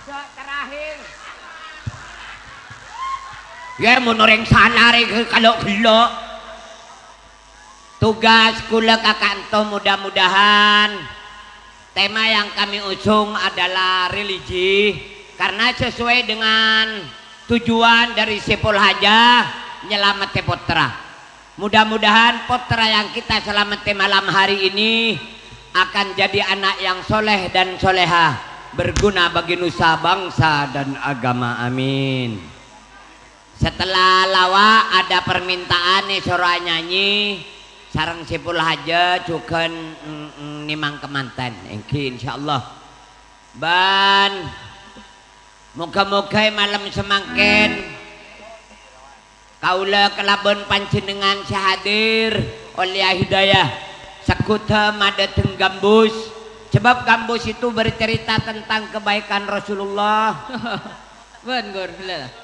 Terakhir. Ya menureng salah kalau gelo. Tugas kula kakanto mudah-mudahan tema yang kami usung adalah religi karena sesuai dengan tujuan dari Saiful Hajah nyelamati putra. Mudah-mudahan putra yang kita selamati malam hari ini akan jadi anak yang soleh dan soleha, berguna bagi nusa bangsa dan agama, amin. Setelah lawa ada permintaan nih suara nyanyi sarang Saiful Hajah cukan nimang kemantan engki insyaallah ban moga-moga malam semangken kaula kelabon panjenengan sahadir oleh hidayah sakuta madateng gambus sebab gambus itu bercerita tentang kebaikan Rasulullah. Ben gor lah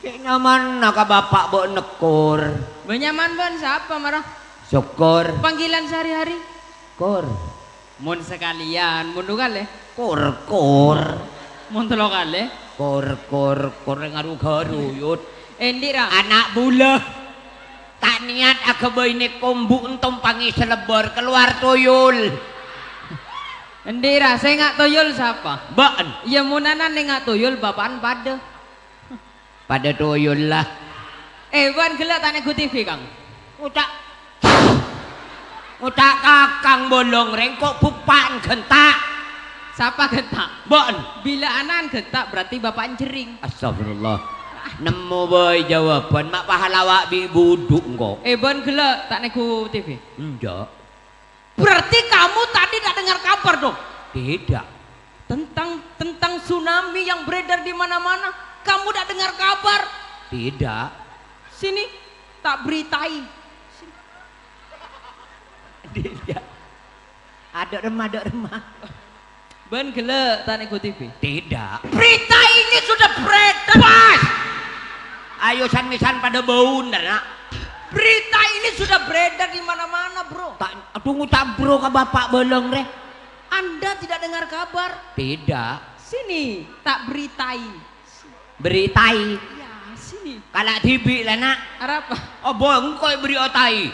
kayak nyaman nak bapak bo nekur benyaman ben siapa marah syukur panggilan sehari-hari kur mun sekalian mun kali kur mun telo kali kur ngaru-garuyut endira anak bula tak niat agama ini kombu untung pangi selebor keluar tuyul endira saya nggak tuyul siapa baan ya munanan nggak tuyul bapaan pada tuyul lah ban gelak tanya ku TV kang utak kakang bolong rengkok bupaan gentak siapa gentak bon bila anan gentak berarti bapak jering astagfirullah nemu boy jawaban mak pahalawak bi buduk engkau ban gelak tak neku TV enggak berarti kamu tadi tak dengar kabar dong tidak tentang tsunami yang beredar di mana-mana kamu tak dengar kabar tidak sini tak beritai tidak ada remah ben gele tak ikut TV tidak berita ini sudah beredar pas ayo san-misan pada bau nak berita ini sudah beredar di mana-mana bro tunggu tak bro ke bapak beleng reh anda tidak dengar kabar tidak sini tak beritai ya sini kalau TV lah nak apa oh bohong kau beri otai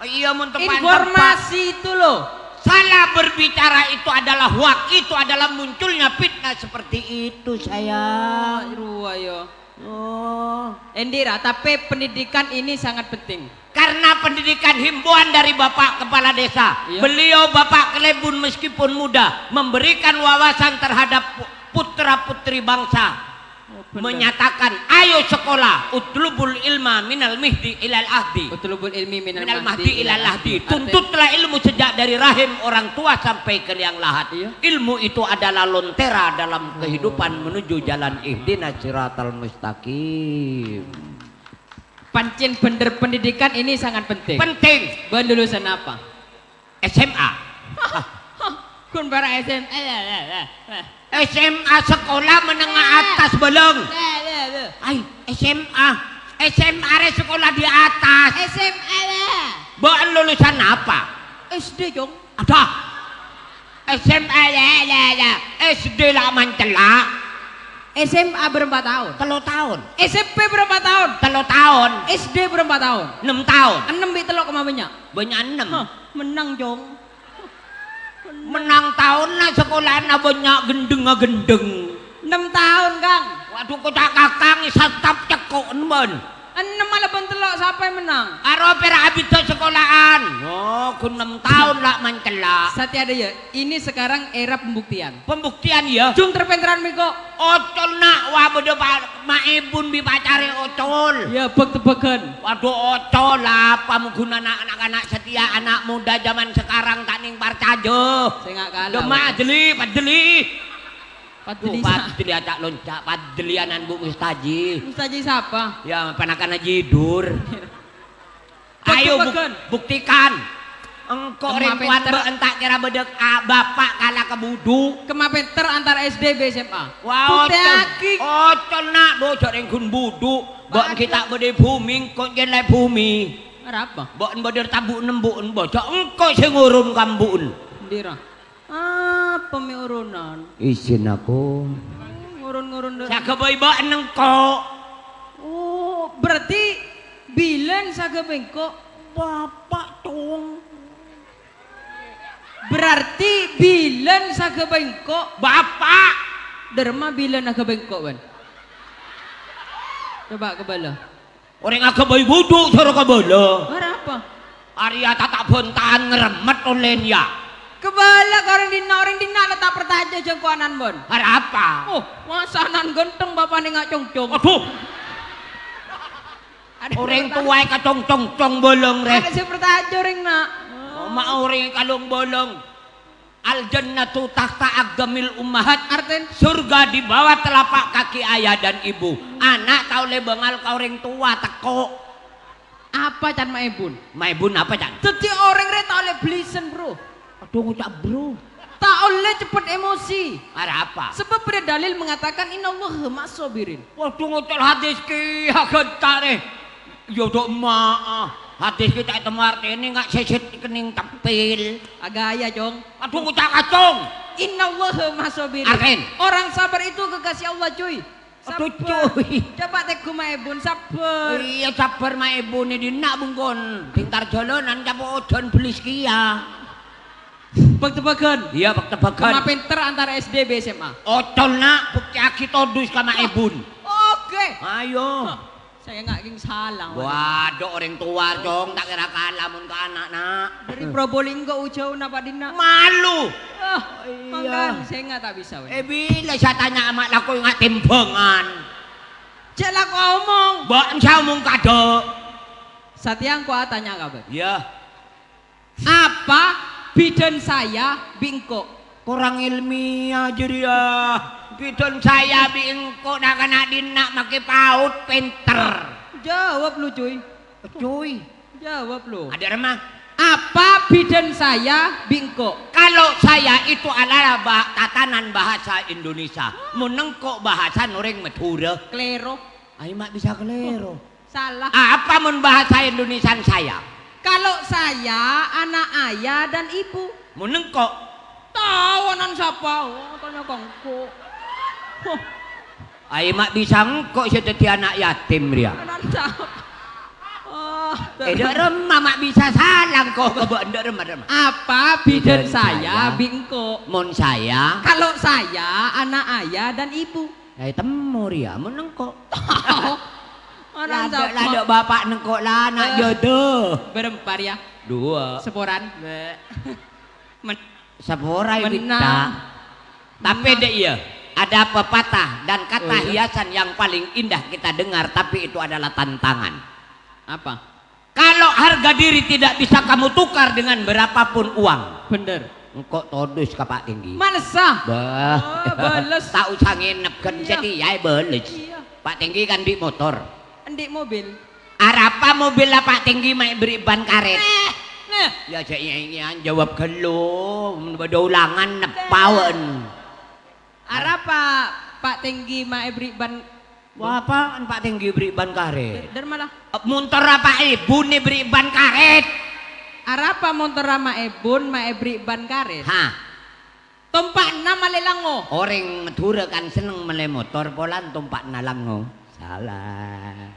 iya informasi itu loh salah berbicara itu adalah hoax itu adalah munculnya fitnah seperti itu saya Endira tapi pendidikan ini sangat penting karena pendidikan himbauan dari Bapak Kepala Desa iya. Beliau Bapak Kelebun meskipun muda memberikan wawasan terhadap putra putri bangsa menyatakan ayo sekolah utlubul ilma minal mihdi ilal ahdi utlubul ilmi minal mahdi ilal ahdi tuntutlah ilmu sejak dari rahim orang tua sampai ke liang lahat iya. Ilmu itu adalah lontera dalam kehidupan menuju jalan ihdinas siratal mustaqim pancen bener pendidikan ini sangat penting ben lulusan apa SMA kun para SMA SMA sekolah menengah atas belum ay SMA sekolah di atas SMA bukan lulusan apa SD jong ada SMA SD lah mancelak SMA berapa tahun? 3 tahun SMP berapa tahun? 3 tahun SD berapa tahun? 6 tahun 6 bi telok kemana banyak 6 menang jong menang tahun lah sekolah na banyak gendeng 6 tahun kang waduh kocak kakang satap cekok men 6 malah bentelok siapa yang menang aro pera abis sekolahan oh ku 6 tahun lah mancelak Satya ada ya ini sekarang era pembuktian ya jung terpenteran miko ocol nak wah bodoh maibun bi pacare ocol ya bek-beken waduh ocol lah pamuguna anak-anak setia anak muda zaman sekarang tak ning parcajo saya gak kalah padeli Padli tak loncat padlianan Bu Mustaji siapa? Ya panakan jidur ayo buktikan engkau rintuan entak kira bedek bapak kalah kebudu kemapenter antara SD SMA wow ocol nak dojok ringkun budu bok kita bede bumi kok jenai bumi apa? bok beder tabu nembun bocok engkau sengurun kambun dira apa mi urunan izin aku urun Sagabay ba nengko? Oh, berarti bilen sagabengko Bapak tong. Berarti bilen sagabengko Bapak. derma bilen agabengko ban. Coba kebala. Orang agabay buduk cara kabala. Apa? Arya tatak bontaan ngeremet olehnya. Kebala orang dina lah tak pertaja jengkuanan bon. Apa? Oh, masanan genteng bapak nih nggak cong-cong. Aduh. Orang tua kacong-cong bolong re. Ada si pertaja orang nak. Mak orang kalung bolong. Al jannatu tahta agamil ummahat, Arten surga di bawah telapak kaki ayah dan ibu. Anak kau le bengal kau orang tua teko. apa can maibun? Maibun apa can? Jadi orang re tak oleh belisen bro. Aduh ngucap bro. Tak oleh cepet emosi. Ada apa? Sebab ada dalil mengatakan innallaha ma'as-sabirin. Waduh ngucap hadis ki haget tare. Yodok maaf. Hadis kita itu artinya nggak seset kening tepil. Agaya jong. Aduh ngucap kacung. Innallaha ma'as-sabirin. Arten. Orang sabar itu kekasih Allah cuy. Aduh Sabar. cuy. Coba teku maibun sabar. Iya sabar mak ibu nih dina bungkon. Pintar jalanan capo odon beli sekia. Bak-tebakan. Iya bak tebakan. Kema pinter antara SD B SMA. Odon nak bukti aki todus ka mak ibun. Oke. Ayo. Saya nggak ingin salah. Waduh orang tua dong tak kira kalah mun ke anak nak. Dari Probolinggo ujau napa dina. Malu. Ah, Iya. manggan saya nggak tak bisa. Bila saya tanya amak laku nggak timbangan. Cek lah kau omong. Mbak saya mung kado. Satyang kau tanya kabar. Ya. Apa bidan saya bingko? Kurang ilmiah jadi ya. Bidon saya bingko nak kena dinak make paut pinter. Jawab lu cuy. Cuy. Jawab lu. Ada remah. Apa bidan saya bingko? Kalau saya itu adalah tatanan bahasa Indonesia. Menengkok bahasa orang Madura. Klero. Ayo mak bisa kelero. Salah. Apa mun bahasa Indonesia saya? Kalau saya anak ayah dan ibu. Menengkok. Tawanan siapa? Oh, tanya kongko. Ayo mak bisa engkok seperti anak yatim dia. Anak siapa? Oh, Dak remah mak bisa salah kok kebak ndak remah. apa bidan Bidan saya saya. bingko? Mun saya Kalau saya anak ayah dan ibu. temu dia menengkok. Orang Ladok bapak nengkok lah anak jodoh. berempar ya. Dua. Seporan. Seporai Menang. kita. Tapi dek iya. Ada pepatah dan kata Oh, iya? hiasan yang paling indah kita dengar, tapi itu adalah tantangan. Apa? Kalau harga diri tidak bisa kamu tukar dengan berapapun uang, Bener. engkau todus ke Pak Tinggi. Malesah. Bah, Oh, bales. tak usah nginepkan Iya. jadi ya bales. Iya. Pak Tinggi kan di motor. Endik mobil. Arapa mobil lah Pak Tinggi mai beri ban karet. Nah, Ya cek yang jawab gelo, bedulangan nepawen. arapa Pak Tinggi mae beri ban Wah apaan Pak Tinggi beri ban karet? dan malah Muntor apa ibu nih beri ban karet? arapa motor sama ebun mae beri ban karet. Hah, Tumpak na malilango. orang Madura kan seneng mele motor polan tumpak nalango. Salah.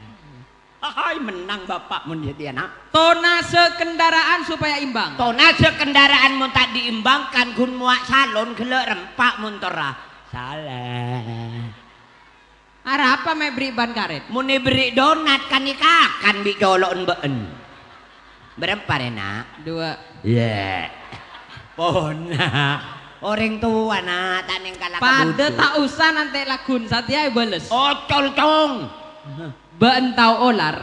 Hai menang bapak mun jadi anak. Tonase kendaraan supaya imbang. Tonase kendaraan mun tak diimbangkan gun muak salon gelek rempak muntora. Salah. Arapa mae beri ban karet. Mun beri donat kan ikakan bi colok mbeen. Berapa nak? 2. Ya. Pona. Orang tua nak tak ning kalah Pada tak usah nanti lagun satya bales. Ocol cong. Beentau olar.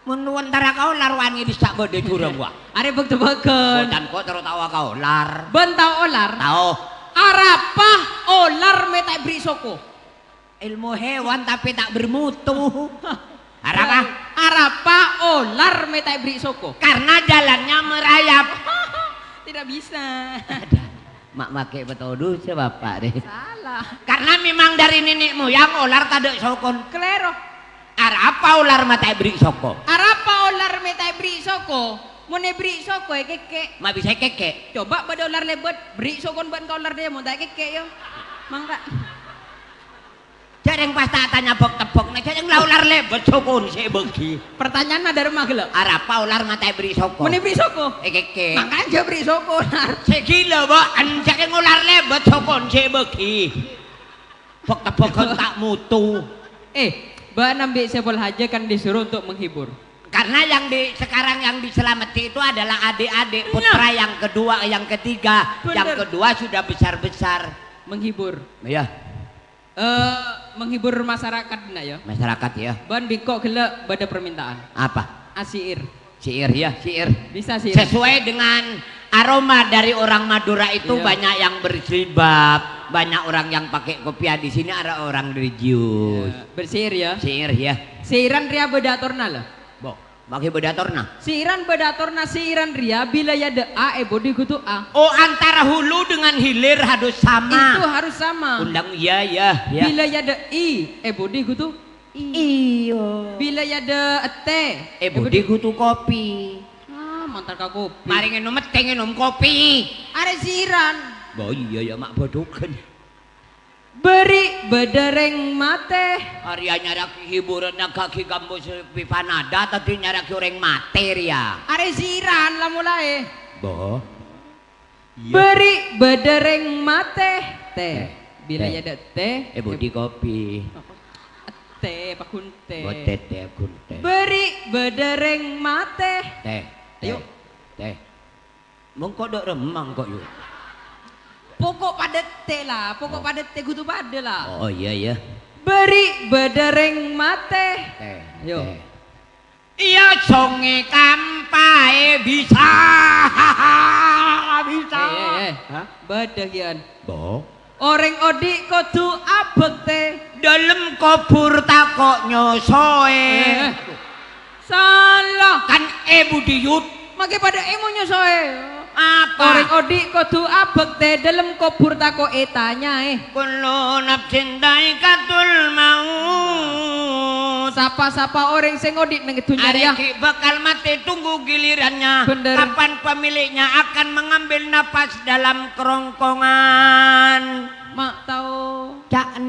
Mun wantara kau lar wangi disak gede jurang gua. Are bek-beken. Dan kau terus tawa kau lar. Beentau olar. Tahu Arapa olar metak beri soko. ilmu hewan tapi tak bermutu. Arapa? Arapa olar metak beri soko. Karena jalannya merayap. Tidak bisa. Mak make betul bapak deh. Salah. Karena memang dari nenek moyang ular tak ada sokon. Klero. Arapa ular mata beri soko. Arapa olar metak beri soko. Mau beri soko ya keke. Mak bisa keke. Coba pada ular lebet beri sokon ban kau ular dia mau tak keke yo. Mangga. Jarang pas tak tanya bok-tebok nek jarang ular lebet sokon sik begi. Pertanyaan ada rumah gelek. Arapa ular mate beri soko. Meni beri soko. Keke. Makanya dia beri soko. Sik gila, Mbok. Jarang ular lebet sokon sik begi. Bok-tebok tak mutu. Mbak Nambi Sepul Haja kan disuruh untuk menghibur. Karena sekarang yang diselamati itu adalah adik-adik putra yang kedua, yang ketiga, yang kedua sudah besar-besar. Menghibur. Iya. Menghibur masyarakat nak ya. Masyarakat ya. Ban bikok gelek pada permintaan. Apa? Asiir. Siir ya, siir. Bisa siir. Sesuai dengan aroma dari orang Madura itu iya. Banyak yang berjilbab, banyak orang yang pakai kopiah. Di sini ada orang religius. Iya. Bersiir ya. Siir ya. Siiran ria bedatorna lah. Bagi bedatorna. Siiran bedatorna siiran ria bila ya de a bodi kutu a. Oh, antara hulu dengan hilir harus sama. Itu harus sama. Undang ya. Bila ya de i bodi kutu iyo. Bila ya de te Bodi kutu kopi. Mantar ka kopi. Mari nginum nginum kopi. Are siiran. Oh iya ya mak bodoken. Beri bedereng mate. Arya nyaraki hiburan kaki kampus pipanada tadi nyaraki orang materi ya. Are siiran lah mulai. Boh. Beri bedereng mate. Teh. Bila ya ada teh. Bodi kopi. Teh pakun teh. Botet teh akun teh. Beri bedereng mate. Teh. Ayo. Teh. Mengko dok remang kok yuk. Pokok padet teh lah. Pokok padet teh kudu pada lah. Oh iya ya. Beri bedereng mate. Teh. Ayo. Iya songe kampai bisa. Bisa. Hah? Badagian. Boh. Orang odik kudu abek teh. Dalam kubur takok nyosoe. Salah. Kan budiyut. Maki pada emo nyosoe. Apa? Orang odik kudu abek teh dalam kubur tako tanya Kullu nafsin dha'iqatul maut. Sapa-sapa orang sing odik nang dunya ya. Areki bakal mati tunggu gilirannya. Bener. Kapan pemiliknya akan mengambil napas dalam kerongkongan. Mak tahu. Cak